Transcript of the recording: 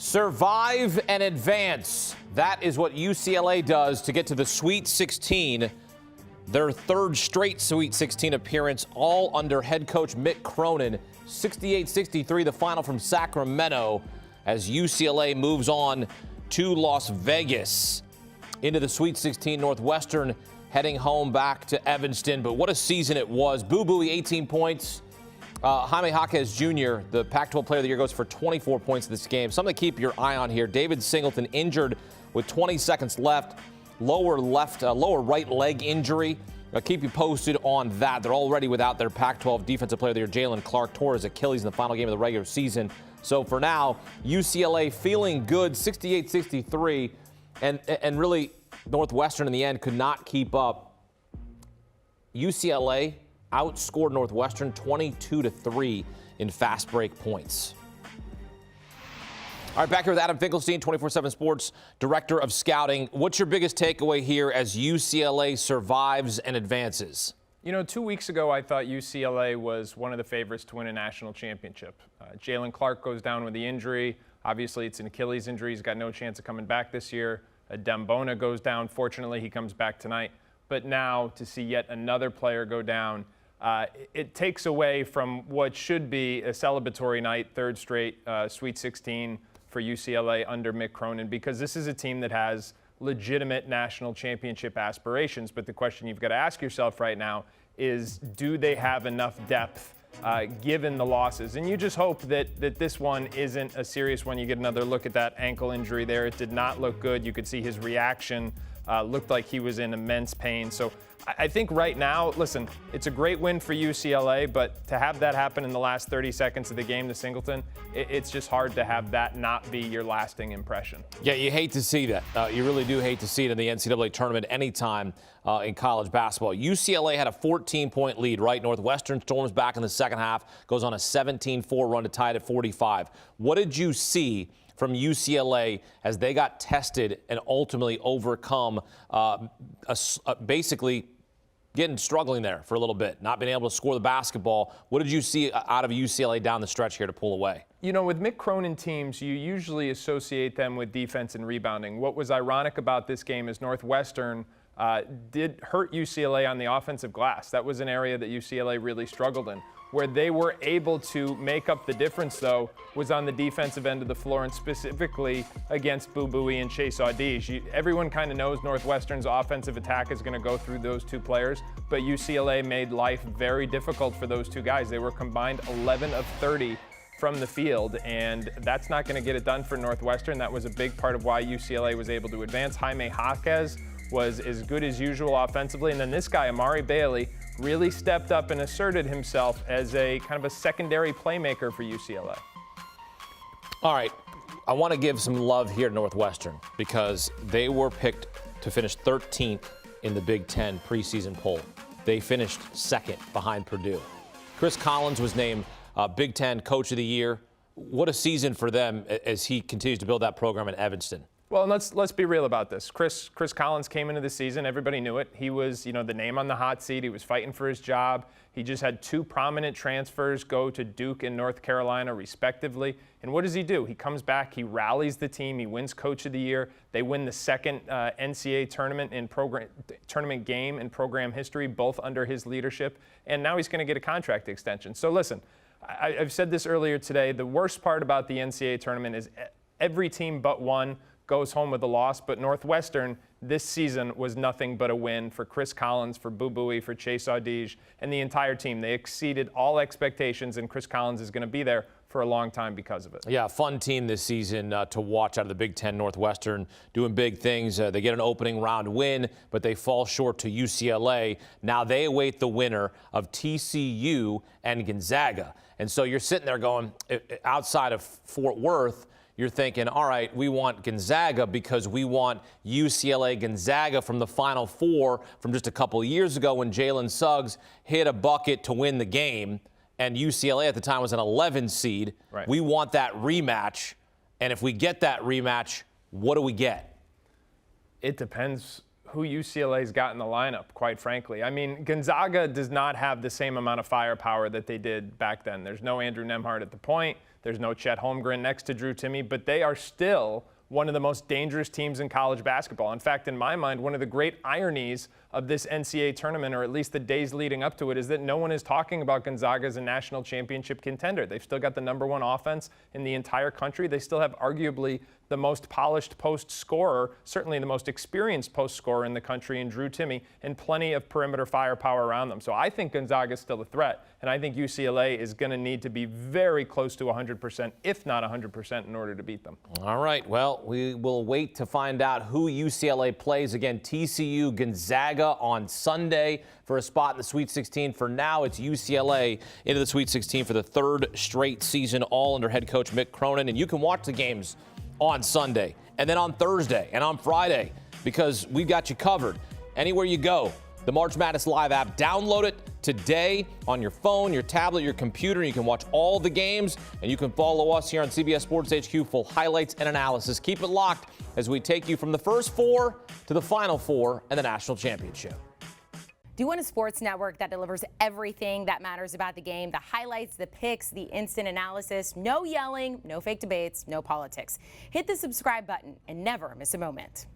Survive and advance. That is what UCLA does to get to the Sweet 16. Their third straight Sweet 16 appearance, all under head coach Mick Cronin. 68-63, the final from Sacramento, as UCLA moves on to Las Vegas. Into the Sweet 16, Northwestern heading home back to Evanston. But what a season it was. Boo Buie, 18 points. Jaime Jaquez Jr., the Pac-12 Player of the Year, goes for 24 points in this game. Something to keep your eye on here. David Singleton injured with 20 seconds left. Lower right leg injury. I'll keep you posted on that. They're already without their Pac-12 Defensive Player of the Year, Jalen Clark, tore his Achilles in the final game of the regular season. So for now, UCLA feeling good, 68-63, and really Northwestern in the end could not keep up. UCLA outscored Northwestern 22-3 in fast break points. All right, back here with Adam Finkelstein, 24/7 Sports Director of Scouting. What's your biggest takeaway here as UCLA survives and advances? You know, 2 weeks ago, I thought UCLA was one of the favorites to win a national championship. Jalen Clark goes down with the injury. Obviously, it's an Achilles injury. He's got no chance of coming back this year. Dembona goes down. Fortunately, he comes back tonight. But now to see yet another player go down, it takes away from what should be a celebratory night, third straight Sweet 16 for UCLA under Mick Cronin, because this is a team that has legitimate national championship aspirations. But the question you've got to ask yourself right now is, do they have enough depth given the losses? And you just hope that this one isn't a serious one. You get another look at that ankle injury there. It did not look good. You could see his reaction. Looked like he was in immense pain. So I think right now, listen, it's a great win for UCLA, but to have that happen in the last 30 seconds of the game to Singleton, it's just hard to have that not be your lasting impression. Yeah, you hate to see that. You really do hate to see it in the NCAA tournament anytime in college basketball. UCLA had a 14-point lead, right? Northwestern storms back in the second half, goes on a 17-4 run to tie it at 45. What did you see from UCLA as they got tested and ultimately overcome basically struggling there for a little bit, not being able to score the basketball? What did you see out of UCLA down the stretch here to pull away? You know, with Mick Cronin teams, you usually associate them with defense and rebounding. What was ironic about this game is Northwestern did hurt UCLA on the offensive glass. That was an area that UCLA really struggled in. Where they were able to make up the difference, though, was on the defensive end of the floor, and specifically against Boo Buie and Chase Audige. Everyone kind of knows Northwestern's offensive attack is going to go through those two players, but UCLA made life very difficult for those two guys. They were combined 11 of 30 from the field, and that's not going to get it done for Northwestern. That was a big part of why UCLA was able to advance. Jaime Jaquez was as good as usual offensively, and then this guy, Amari Bailey, really stepped up and asserted himself as a kind of a secondary playmaker for UCLA. All right, I want to give some love here to Northwestern because they were picked to finish 13th in the Big Ten preseason poll. They finished second behind Purdue. Chris Collins was named Big Ten Coach of the Year. What a season for them as he continues to build that program in Evanston. Well, let's be real about this. Chris Collins came into the season. Everybody knew it. He was, the name on the hot seat. He was fighting for his job. He just had two prominent transfers go to Duke and North Carolina, respectively. And what does he do? He comes back. He rallies the team. He wins Coach of the Year. They win the second NCAA tournament game in program history, both under his leadership. And now he's going to get a contract extension. So listen, I've said this earlier today. The worst part about the NCAA tournament is every team but one goes home with a loss, but Northwestern this season was nothing but a win for Chris Collins, for Boo Buie, for Chase Audige, and the entire team. They exceeded all expectations, and Chris Collins is going to be there for a long time because of it. Yeah, fun team this season to watch out of the Big Ten. Northwestern doing big things. They get an opening round win, but they fall short to UCLA. Now they await the winner of TCU and Gonzaga. And so you're sitting there going, outside of Fort Worth, you're thinking, all right, we want Gonzaga because we want UCLA Gonzaga from the Final Four from just a couple of years ago when Jalen Suggs hit a bucket to win the game, and UCLA at the time was an 11 seed. Right. We want that rematch, and if we get that rematch, what do we get? It depends who UCLA's got in the lineup, quite frankly. I mean, Gonzaga does not have the same amount of firepower that they did back then. There's no Andrew Nembhard at the point. There's no Chet Holmgren next to Drew Timme, but they are still one of the most dangerous teams in college basketball. In fact, in my mind, one of the great ironies of this NCAA tournament, or at least the days leading up to it, is that no one is talking about Gonzaga as a national championship contender. They've still got the #1 offense in the entire country. They still have arguably the most polished post scorer, certainly the most experienced post scorer in the country in Drew Timme, and plenty of perimeter firepower around them. So I think Gonzaga is still a threat, and I think UCLA is going to need to be very close to 100%, if not 100%, in order to beat them. All right, well, we will wait to find out who UCLA plays. Again, TCU Gonzaga on Sunday for a spot in the Sweet 16. For now, it's UCLA into the Sweet 16 for the third straight season, all under head coach Mick Cronin. And you can watch the games on Sunday and then on Thursday and on Friday because we've got you covered anywhere you go. The March Madness Live app, download it today on your phone, your tablet, your computer. You can watch all the games, and you can follow us here on CBS Sports HQ, full highlights and analysis. Keep it locked as we take you from the first four to the final four and the national championship. Do you want a sports network that delivers everything that matters about the game? The highlights, the picks, the instant analysis, no yelling, no fake debates, no politics. Hit the subscribe button and never miss a moment.